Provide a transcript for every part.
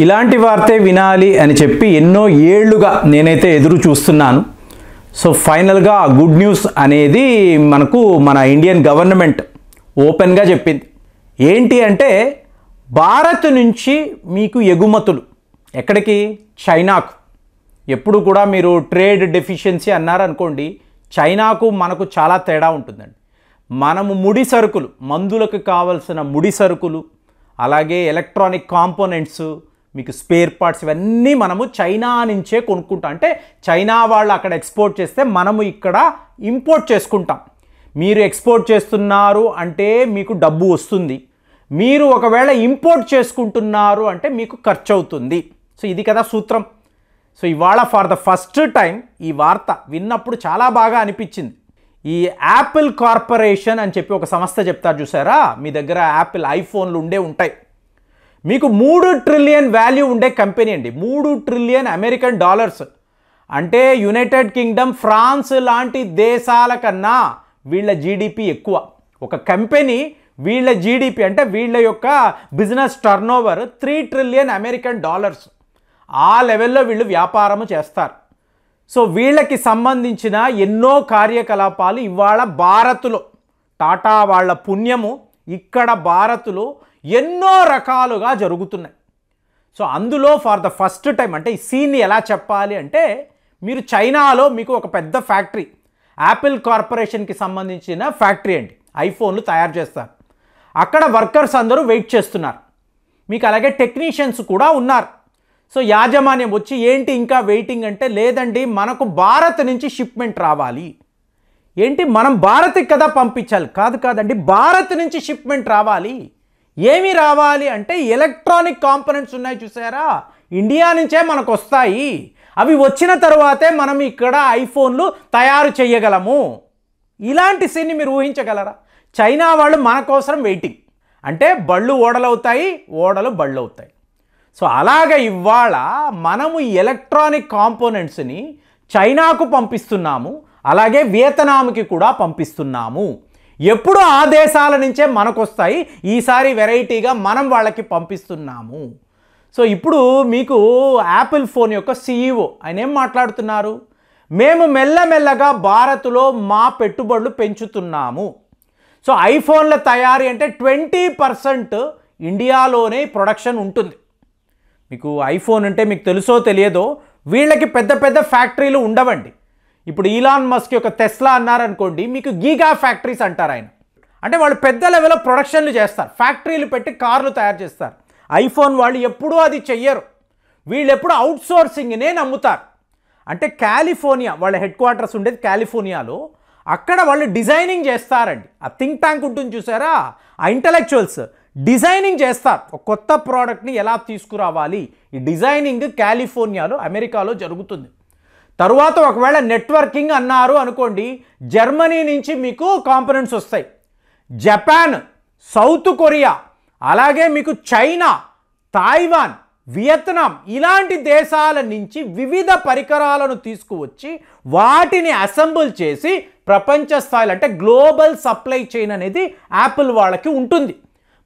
ఇలాంటి వార్తే వినాలి అని చెప్పి ఎన్నో ఏళ్లుగా నేనైతే ఎదురు చూస్తున్నాను. సో ఫైనల్గా గుడ్ న్యూస్ అనేది మనకు మన ఇండియన్ గవర్నమెంట్ ఓపెన్గా చెప్పింది. ఏంటి అంటే భారత్ నుంచి మీకు ఎగుమతులు ఎక్కడికి? చైనాకు. ఎప్పుడు కూడా మీరు ట్రేడ్ డెఫిషియన్సీ అన్నారనుకోండి, చైనాకు మనకు చాలా తేడా ఉంటుందండి. మనము ముడి సరుకులు, మందులకు కావలసిన ముడి సరుకులు, అలాగే ఎలక్ట్రానిక్ కాంపోనెంట్స్, మీకు స్పేర్ పార్ట్స్, ఇవన్నీ మనము చైనా నుంచే కొనుక్కుంటాం. అంటే చైనా వాళ్ళు అక్కడ ఎక్స్పోర్ట్ చేస్తే మనము ఇక్కడ ఇంపోర్ట్ చేసుకుంటాం. మీరు ఎక్స్పోర్ట్ చేస్తున్నారు అంటే మీకు డబ్బు వస్తుంది, మీరు ఒకవేళ ఇంపోర్ట్ చేసుకుంటున్నారు అంటే మీకు ఖర్చు అవుతుంది. సో ఇది కదా సూత్రం. సో ఇవాళ ఫర్ ద ఫస్ట్ టైం ఈ వార్త విన్నప్పుడు చాలా బాగా అనిపించింది. ఈ యాపిల్ కార్పొరేషన్ అని చెప్పి ఒక సంస్థ చెప్తారు చూసారా, మీ దగ్గర యాపిల్ ఐఫోన్లు ఉంటాయి. మీకు 3 ట్రిలియన్ వాల్యూ ఉండే కంపెనీ అండి. 3 ట్రిలియన్ అమెరికన్ డాలర్స్ అంటే యునైటెడ్ కింగ్డమ్, ఫ్రాన్స్ లాంటి దేశాల కన్నా వీళ్ళ జీడిపి ఎక్కువ. ఒక కంపెనీ వీళ్ళ జీడిపి అంటే వీళ్ళ యొక్క business turnover 3 trillion American dollars. ఆ లెవెల్లో వీళ్ళు వ్యాపారము చేస్తారు. సో వీళ్ళకి సంబంధించిన ఎన్నో కార్యకలాపాలు ఇవాళ భారత్లో, టాటా వాళ్ళ పుణ్యము ఇక్కడ భారత్లో ఎన్నో రకాలుగా జరుగుతున్నాయి. సో అందులో ఫర్ ద ఫస్ట్ టైం అంటే ఈ సీన్ని ఎలా చెప్పాలి అంటే, మీరు చైనాలో మీకు ఒక పెద్ద ఫ్యాక్టరీ, యాపిల్ కార్పొరేషన్కి సంబంధించిన ఫ్యాక్టరీ అండి, ఐఫోన్లు తయారు చేస్తారు. అక్కడ వర్కర్స్ అందరూ వెయిట్ చేస్తున్నారు. మీకు అలాగే టెక్నీషియన్స్ కూడా ఉన్నారు. సో యాజమాన్యం వచ్చి ఏంటి ఇంకా వెయిటింగ్ అంటే, లేదండి మనకు భారత్ నుంచి షిప్మెంట్ రావాలి. ఏంటి మనం భారత్కి కదా పంపించాలి? కాదండి, భారత్ నుంచి షిప్మెంట్ రావాలి. ఏమి రావాలి అంటే ఎలక్ట్రానిక్ కాంపోనెంట్స్ ఉన్నాయి చూసారా, ఇండియా నుంచే మనకు వస్తాయి. అవి వచ్చిన తర్వాతే మనం ఇక్కడ ఐఫోన్లు తయారు చేయగలము. ఇలాంటి సీన్ని మీరు ఊహించగలరా? చైనా వాళ్ళు మన కోసం వెయిటింగ్. అంటే బళ్ళు ఓడలవుతాయి, ఓడలు బళ్ళు అవుతాయి. సో అలాగ ఇవాళ మనము ఈ ఎలక్ట్రానిక్ కాంపోనెంట్స్ని చైనాకు పంపిస్తున్నాము, అలాగే వియత్నాంకి కూడా పంపిస్తున్నాము. ఎప్పుడు ఆ దేశాల నుంచే మనకు వస్తాయి, ఈసారి వెరైటీగా మనం వాళ్ళకి పంపిస్తున్నాము. సో ఇప్పుడు మీకు యాపిల్ ఫోన్ యొక్క CEO ఆయన ఏం మాట్లాడుతున్నారు? మేము మెల్లమెల్లగా భారత్లో మా పెట్టుబడులు పెంచుతున్నాము. సో ఐఫోన్ల తయారీ అంటే 20% ఇండియాలోనే ప్రొడక్షన్ ఉంటుంది. మీకు ఐఫోన్ అంటే మీకు తెలుసో తెలియదో, వీళ్ళకి పెద్ద పెద్ద ఫ్యాక్టరీలు ఉండవండి. ఇప్పుడు ఈలాన్ మస్క్ యొక్క టెస్లా అన్నారనుకోండి, మీకు గీగా ఫ్యాక్టరీస్ అంటారు ఆయన. అంటే వాళ్ళు పెద్ద లెవెల్లో ప్రొడక్షన్లు చేస్తారు, ఫ్యాక్టరీలు పెట్టి కార్లు తయారు చేస్తారు. ఐఫోన్ వాళ్ళు ఎప్పుడూ అది చెయ్యరు. వీళ్ళు ఎప్పుడు అవుట్సోర్సింగ్నే నమ్ముతారు. అంటే కాలిఫోర్నియా వాళ్ళ హెడ్ క్వార్టర్స్ ఉండేది కాలిఫోర్నియాలో, అక్కడ వాళ్ళు డిజైనింగ్ చేస్తారండి. ఆ థింక్ ట్యాంక్ ఉంటుంది చూసారా, ఆ ఇంటలెక్చువల్స్ డిజైనింగ్ చేస్తారు. ఒక కొత్త ప్రోడక్ట్ని ఎలా తీసుకురావాలి, ఈ డిజైనింగ్ కాలిఫోర్నియాలో, అమెరికాలో జరుగుతుంది. తరువాత ఒకవేళ నెట్వర్కింగ్ అన్నారు అనుకోండి, జర్మనీ నుంచి మీకు కాంపోనెంట్స్ వస్తాయి. జపాన్, సౌత్ కొరియా, అలాగే మీకు చైనా, తైవాన్, వియత్నాం ఇలాంటి దేశాల నుంచి వివిధ పరికరాలను తీసుకువచ్చి వాటిని అసెంబుల్ చేసి ప్రపంచ స్థాయిలో అంటే గ్లోబల్ సప్లై చైన్ అనేది యాపిల్ వాళ్ళకి ఉంటుంది.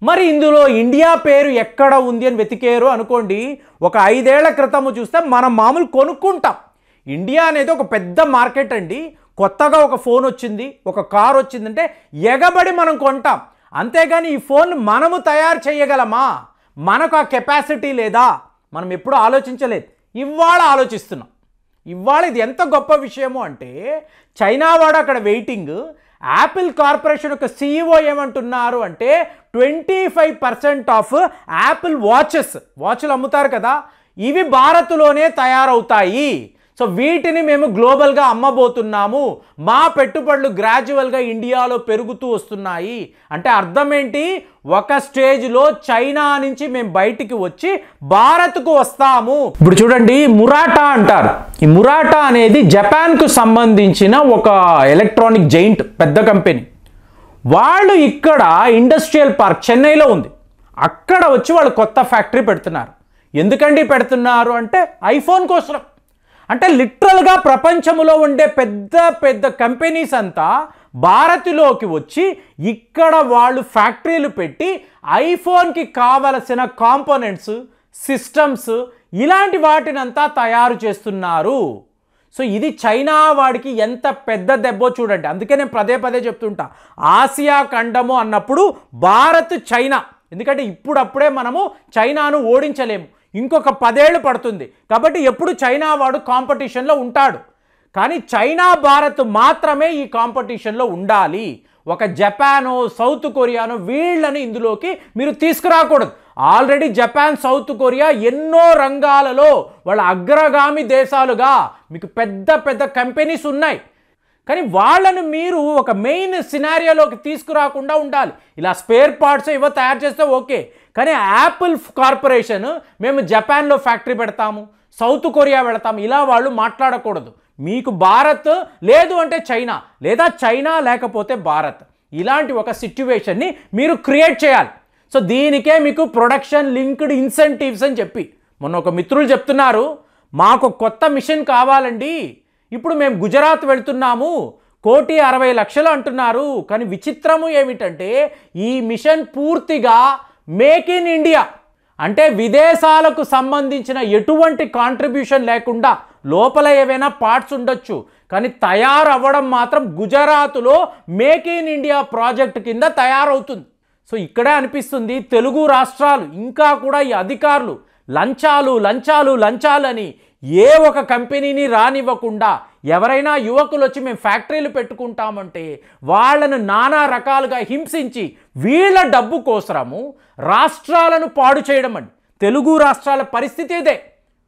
మరి ఇందులో ఇండియా పేరు ఎక్కడ ఉంది అని వెతికేరు అనుకోండి, ఒక 5 ఏళ్ల క్రితము చూస్తే మనం మామూలు కొనుక్కుంటాం. ఇండియా అనేది ఒక పెద్ద మార్కెట్ అండి. కొత్తగా ఒక ఫోన్ వచ్చింది, ఒక కార్ వచ్చిందంటే ఎగబడి మనం కొంటాం. అంతేగాని ఈ ఫోన్ మనము తయారు చేయగలమా, మనకు ఆ కెపాసిటీ లేదా, మనం ఎప్పుడూ ఆలోచించలేదు. ఇవాళ ఆలోచిస్తున్నాం. ఇవాళ ఇది ఎంత గొప్ప విషయము అంటే, చైనా వాడు అక్కడ వెయిటింగ్. యాపిల్ కార్పొరేషన్ యొక్క CEO ఏమంటున్నారు అంటే 25% ఆఫ్ యాపిల్ వాచ్లు అమ్ముతారు కదా, ఇవి భారత్లోనే తయారవుతాయి. సో వీటిని మేము గ్లోబల్గా అమ్మబోతున్నాము, మా పెట్టుబడులు గ్రాడ్యువల్గా ఇండియాలో పెరుగుతూ వస్తున్నాయి. అంటే అర్థం ఏంటి? ఒక స్టేజ్లో చైనా నుంచి మేము బయటికి వచ్చి భారత్కు వస్తాము. ఇప్పుడు చూడండి, మురాటా అంటారు. ఈ మురాటా అనేది జపాన్కు సంబంధించిన ఒక ఎలక్ట్రానిక్ జైంట్ పెద్ద కంపెనీ. వాళ్ళు ఇక్కడ ఇండస్ట్రియల్ పార్క్ చెన్నైలో ఉంది, అక్కడ వచ్చి వాళ్ళు కొత్త ఫ్యాక్టరీ పెడుతున్నారు. ఎందుకండి పెడుతున్నారు అంటే ఐఫోన్ కోసం. అంటే లిటరల్గా ప్రపంచంలో ఉండే పెద్ద పెద్ద కంపెనీస్ అంతా భారత్లోకి వచ్చి ఇక్కడ వాళ్ళు ఫ్యాక్టరీలు పెట్టి ఐఫోన్కి కావలసిన కాంపోనెంట్స్, సిస్టమ్స్ ఇలాంటి వాటినంతా తయారు చేస్తున్నారు. సో ఇది చైనా వాడికి ఎంత పెద్ద దెబ్బో చూడండి. అందుకే నేను పదే పదే చెప్తుంటా, ఆసియా ఖండము అన్నప్పుడు భారత్ చైనా, ఎందుకంటే ఇప్పుడప్పుడే మనము చైనాను ఓడించలేము, ఇంకొక 10 ఏళ్ళు పడుతుంది. కాబట్టి ఎప్పుడు చైనా వాడు కాంపిటీషన్లో ఉంటాడు. కానీ చైనా భారత్ మాత్రమే ఈ కాంపిటీషన్లో ఉండాలి. ఒక జపానో సౌత్ కొరియానో వీళ్ళని ఇందులోకి మీరు తీసుకురాకూడదు. ఆల్రెడీ జపాన్ సౌత్ కొరియా ఎన్నో రంగాలలో వాళ్ళ అగ్రగామి దేశాలుగా మీకు పెద్ద పెద్ద కంపెనీస్ ఉన్నాయి. కానీ వాళ్ళను మీరు ఒక మెయిన్ సినారియోలోకి తీసుకురాకుండా ఉండాలి. ఇలా స్పేర్ పార్ట్స్ ఇవో తయారు చేస్తే ఓకే, కానీ యాపిల్ కార్పొరేషన్ మేము జపాన్లో ఫ్యాక్టరీ పెడతాము, సౌత్ కొరియా పెడతాము, ఇలా వాళ్ళు మాట్లాడకూడదు. మీకు భారత్ లేదు అంటే చైనా, లేదా చైనా లేకపోతే భారత్, ఇలాంటి ఒక సిట్యువేషన్ని మీరు క్రియేట్ చేయాలి. సో దీనికే మీకు ప్రొడక్షన్ లింక్డ్ ఇన్సెంటివ్స్ అని చెప్పి మొన్న ఒక మిత్రులు చెప్తున్నారు, మాకు కొత్త మిషన్ కావాలండి, ఇప్పుడు మేము గుజరాత్ వెళ్తున్నాము, 1,60,00,000 అంటున్నారు. కానీ విచిత్రము ఏమిటంటే ఈ మిషన్ పూర్తిగా మేక్ ఇన్ ఇండియా, అంటే విదేశాలకు సంబంధించిన ఎటువంటి కాంట్రిబ్యూషన్ లేకుండా, లోపల ఏవైనా పార్ట్స్ ఉండొచ్చు కానీ తయారవ్వడం మాత్రం గుజరాత్లో మేక్ ఇన్ ఇండియా ప్రాజెక్ట్ కింద తయారవుతుంది. సో ఇక్కడే అనిపిస్తుంది తెలుగు రాష్ట్రాలు ఇంకా కూడా ఈ అధికారులు లంచాలు లంచాలు లంచాలని ఏ ఒక కంపెనీని రానివ్వకుండా, ఎవరైనా యువకులు వచ్చి మేము ఫ్యాక్టరీలు పెట్టుకుంటామంటే వాళ్ళను నానా రకాలుగా హింసించి వీళ్ళ డబ్బు కోసరము రాష్ట్రాలను పాడు చేయడం అండి. తెలుగు రాష్ట్రాల పరిస్థితి ఇదే.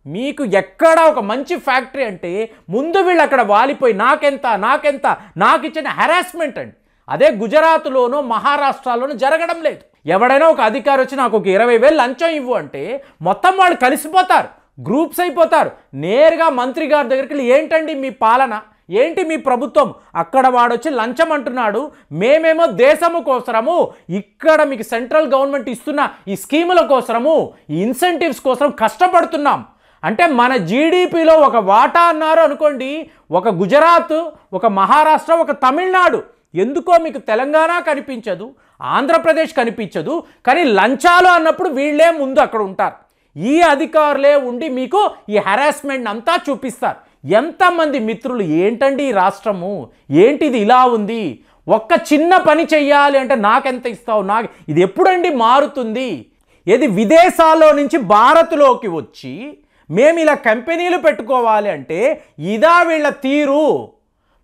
మీకు ఎక్కడ ఒక మంచి ఫ్యాక్టరీ అంటే ముందు వీళ్ళు అక్కడ వాలిపోయి నాకెంత నాకెంత నాకు ఇచ్చిన హెరాస్మెంట్ అండి. అదే గుజరాత్లోనో మహారాష్ట్రలోనో జరగడం లేదు. ఎవడైనా ఒక అధికారి వచ్చి నాకు ఒక 20,000 లంచం ఇవ్వు అంటే మొత్తం వాళ్ళు కలిసిపోతారు, గ్రూప్స్ అయిపోతారు. నేరుగా మంత్రి గారి దగ్గరికి వెళ్ళి ఏంటండి మీ పాలన, ఏంటి మీ ప్రభుత్వం, అక్కడ వాడొచ్చి లంచం అంటున్నాడు, మేమేమో దేశము కోసరము ఇక్కడ మీకు సెంట్రల్ గవర్నమెంట్ ఇస్తున్న ఈ స్కీముల కోసరము ఈ ఇన్సెంటివ్స్ కోసం కష్టపడుతున్నాం అంటే మన జీడిపిలో ఒక వాటా అన్నారు అనుకోండి, ఒక గుజరాత్, ఒక మహారాష్ట్ర, ఒక తమిళనాడు. ఎందుకో మీకు తెలంగాణ కనిపించదు, ఆంధ్రప్రదేశ్ కనిపించదు, కానీ లంచాలు అన్నప్పుడు వీళ్ళే ముందు అక్కడ ఉంటారు. ఈ అధికారులే ఉండి మీకు ఈ హెరాస్మెంట్ అంతా చూపిస్తారు. ఎంతమంది మిత్రులు ఏంటండి ఈ రాష్ట్రము, ఏంటిది ఇలా ఉంది, ఒక్క చిన్న పని చెయ్యాలి అంటే నాకెంత ఇస్తావు, నాకు ఇది ఎప్పుడండి మారుతుంది? ఏది విదేశాల్లో నుంచి భారత్లోకి వచ్చి మేము ఇలా కంపెనీలు పెట్టుకోవాలి అంటే ఇదా వీళ్ళ తీరు?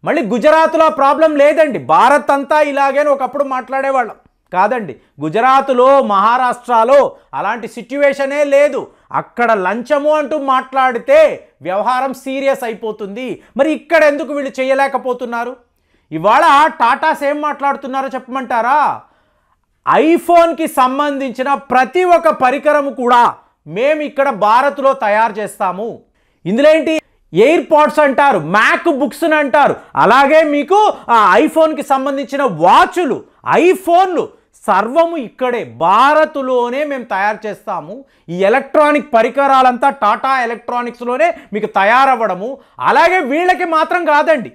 మళ్ళీ గుజరాత్లో ప్రాబ్లం లేదండి, భారత్ అంతా ఇలాగే ఒకప్పుడు మాట్లాడేవాళ్ళం కాదండి. గుజరాత్లో మహారాష్ట్రలో అలాంటి సిట్యువేషనే లేదు. అక్కడ లంచము అంటూ మాట్లాడితే వ్యవహారం సీరియస్ అయిపోతుంది. మరి ఇక్కడ ఎందుకు వీళ్ళు చేయలేకపోతున్నారు? ఇవాళ టాటాస్ ఏం మాట్లాడుతున్నారో చెప్పమంటారా? ఐఫోన్కి సంబంధించిన ప్రతి ఒక్క పరికరం కూడా మేము ఇక్కడ భారత్లో తయారు చేస్తాము. ఇందులో ఏంటి, ఎయిర్ పాడ్స్ అంటారు, మ్యాక్ బుక్స్ అంటారు, అలాగే మీకు ఐఫోన్కి సంబంధించిన వాచులు, ఐఫోన్లు సర్వము ఇక్కడే భారత్లోనే మేము తయారు చేస్తాము. ఈ ఎలక్ట్రానిక్ పరికరాలంతా టాటా ఎలక్ట్రానిక్స్లోనే మీకు తయారవ్వడము. అలాగే వీళ్ళకి మాత్రం కాదండి,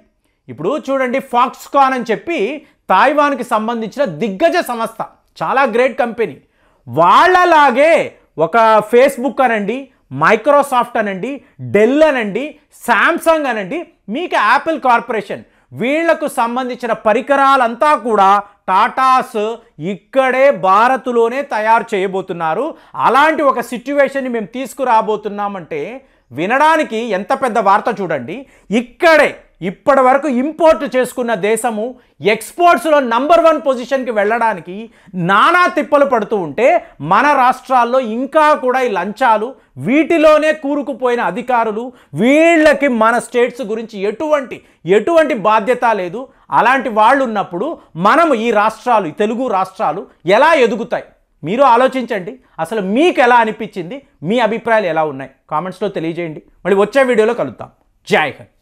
ఇప్పుడు చూడండి ఫాక్స్కాన్ అని చెప్పి తైవాన్కి సంబంధించిన దిగ్గజ సంస్థ, చాలా గ్రేట్ కంపెనీ. వాళ్ళలాగే ఒక ఫేస్బుక్ అనండి, మైక్రోసాఫ్ట్ అనండి, డెల్ అనండి, శాంసంగ్ అనండి, మీకు యాపిల్ కార్పొరేషన్, వీళ్లకు సంబంధించిన పరికరాలంతా కూడా టాటాస్ ఇక్కడే భారత్లోనే తయారు చేయబోతున్నారు. అలాంటి ఒక సిట్యువేషన్ని మేము తీసుకురాబోతున్నామంటే వినడానికి ఎంత పెద్ద వార్త చూడండి. ఇక్కడే ఇప్పటి వరకు ఇంపోర్ట్ చేసుకున్న దేశము ఎక్స్పోర్ట్స్లో నంబర్ 1 పొజిషన్కి వెళ్ళడానికి నానా తిప్పలు పడుతూ ఉంటే మన రాష్ట్రాల్లో ఇంకా కూడా ఈ లంచాలు వీటిలోనే కూరుకుపోయిన అధికారులు, వీళ్ళకి మన స్టేట్స్ గురించి ఎటువంటి బాధ్యత లేదు. అలాంటి వాళ్ళు ఉన్నప్పుడు మనము ఈ రాష్ట్రాలు, తెలుగు రాష్ట్రాలు ఎలా ఎదుగుతాయి? మీరు ఆలోచించండి. అసలు మీకు ఎలా అనిపించింది, మీ అభిప్రాయాలు ఎలా ఉన్నాయి కామెంట్స్లో తెలియజేయండి. మళ్ళీ వచ్చే వీడియోలో కలుద్దాం. జై హింద్.